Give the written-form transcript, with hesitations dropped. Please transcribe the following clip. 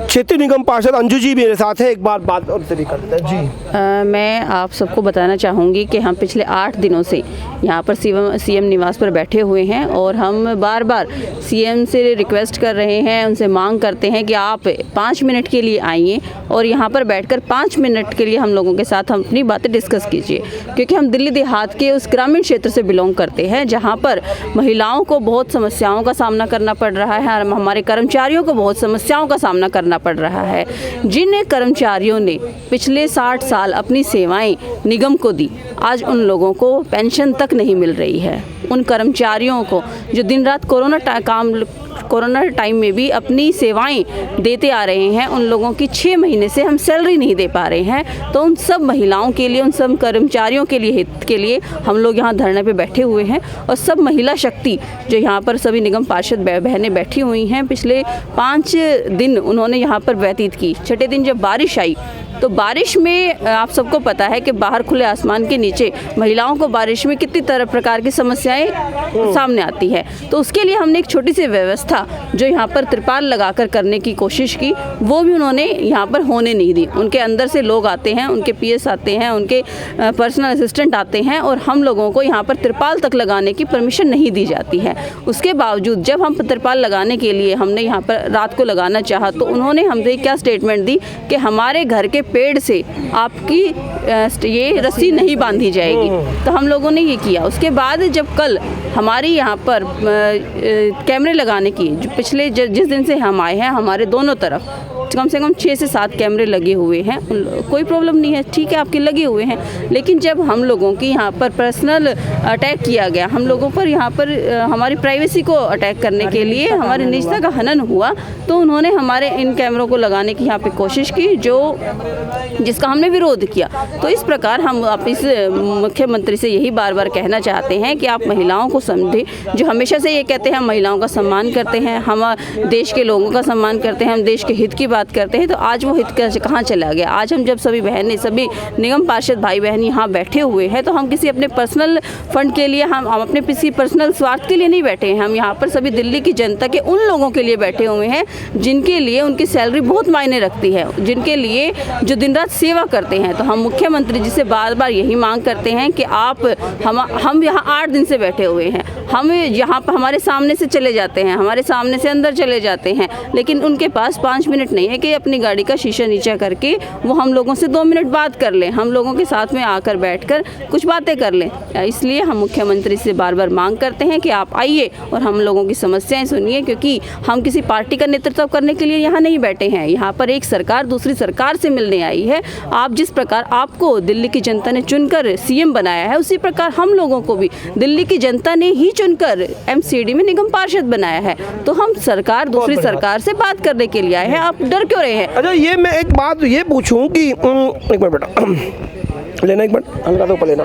क्षेत्रीय निगम पार्षद अंजू जी मेरे साथ है, एक बार बात और से भी कर लेते हैं जी। मैं आप सबको बताना चाहूँगी कि हम पिछले 8 दिनों से यहाँ पर सीएम निवास पर बैठे हुए हैं और हम बार बार सीएम से रिक्वेस्ट कर रहे हैं, उनसे मांग करते हैं कि आप 5 मिनट के लिए आइए और यहाँ पर बैठकर 5 मिनट के लिए हम लोगों के साथ हम अपनी बातें डिस्कस कीजिए, क्योंकि हम दिल्ली देहात के उस ग्रामीण क्षेत्र से बिलोंग करते हैं जहाँ पर महिलाओं को बहुत समस्याओं का सामना करना पड़ रहा है और हमारे कर्मचारियों को बहुत समस्याओं का सामना करना पड़ रहा है। जिन कर्मचारियों ने पिछले 60 साल अपनी सेवाएं निगम को दी, आज उन लोगों को पेंशन तक नहीं मिल रही है। उन कर्मचारियों को जो दिन रात कोरोना टाइम में भी अपनी सेवाएं देते आ रहे हैं, उन लोगों की 6 महीने से हम सैलरी नहीं दे पा रहे हैं। तो उन सब महिलाओं के लिए, उन सब कर्मचारियों के लिए, हित के लिए हम लोग यहाँ धरने पे बैठे हुए हैं। और सब महिला शक्ति जो यहाँ पर सभी निगम पार्षद बहनें बैठी हुई हैं, पिछले 5 दिन उन्होंने यहाँ पर व्यतीत की। छठे दिन जब बारिश आई तो बारिश में आप सबको पता है कि बाहर खुले आसमान के नीचे महिलाओं को बारिश में कितनी तरह प्रकार की समस्याएं सामने आती है। तो उसके लिए हमने एक छोटी सी व्यवस्था जो यहाँ पर तिरपाल लगाकर करने की कोशिश की, वो भी उन्होंने यहाँ पर होने नहीं दी। उनके अंदर से लोग आते हैं, उनके पीएस आते हैं, उनके पर्सनल असिस्टेंट आते हैं और हम लोगों को यहाँ पर तिरपाल तक लगाने की परमिशन नहीं दी जाती है। उसके बावजूद जब हम तिरपाल लगाने के लिए हमने यहाँ पर रात को लगाना चाहा तो उन्होंने हमसे क्या स्टेटमेंट दी कि हमारे घर के पेड़ से आपकी ये रस्सी नहीं बांधी जाएगी। तो हम लोगों ने ये किया। उसके बाद जब कल हमारी यहाँ पर कैमरे लगाने की, जो पिछले जिस दिन से हम आए हैं, हमारे दोनों तरफ कम से कम 6 से 7 कैमरे लगे हुए हैं। कोई प्रॉब्लम नहीं है, ठीक है, आपके लगे हुए हैं। लेकिन जब हम लोगों की यहाँ पर पर्सनल अटैक किया गया, हम लोगों पर यहाँ पर हमारी प्राइवेसी को अटैक करने के लिए हमारी निजता का हनन हुआ, तो उन्होंने हमारे इन कैमरों को लगाने की यहाँ पे कोशिश की, जिसका हमने विरोध किया। तो इस प्रकार हम इस मुख्यमंत्री से यही बार बार कहना चाहते हैं कि आप महिलाओं को समझें, जो हमेशा से ये कहते हैं हम महिलाओं का सम्मान करते हैं, हम देश के लोगों का सम्मान करते हैं, हम देश के हित की बात करते हैं। तो आज वो हित कहाँ चला गया? आज हम जब सभी बहनें, सभी निगम पार्षद भाई बहन यहाँ बैठे हुए हैं तो हम किसी अपने पर्सनल फंड के लिए, हम अपने किसी पर्सनल स्वार्थ के लिए नहीं बैठे हैं। हम यहाँ पर सभी दिल्ली की जनता के उन लोगों के लिए बैठे हुए हैं जिनके लिए उनकी सैलरी बहुत मायने रखती है, जिनके लिए जो दिन रात सेवा करते हैं। तो हम मुख्यमंत्री जी से बार बार यही मांग करते हैं कि आप हम यहाँ 8 दिन से बैठे हुए हैं, हम यहाँ पर हमारे सामने से चले जाते हैं, हमारे सामने से अंदर चले जाते हैं, लेकिन उनके पास 5 मिनट नहीं है कि अपनी गाड़ी का शीशा नीचा करके वो हम लोगों से 2 मिनट बात कर लें, हम लोगों के साथ में आकर बैठकर कुछ बातें कर लें। इसलिए हम मुख्यमंत्री से बार बार मांग करते हैं कि आप आइए और हम लोगों की समस्याएं सुनिए, क्योंकि हम किसी पार्टी का नेतृत्व करने के लिए यहाँ नहीं बैठे हैं। यहाँ पर एक सरकार दूसरी सरकार से मिलने आई है। आप जिस प्रकार आपको दिल्ली की जनता ने चुनकर सीएम बनाया है, उसी प्रकार हम लोगों को भी दिल्ली की जनता ने ही चुनकर एमसीडी में निगम पार्षद बनाया है। तो हम सरकार दूसरी सरकार से बात करने के लिए आए हैं। आप डर क्यों रहे हैं? अच्छा, ये मैं एक बात ये पूछूं कि एक मिनट बेटा लेना, एक मिनट हल्का तो ऊपर लेना।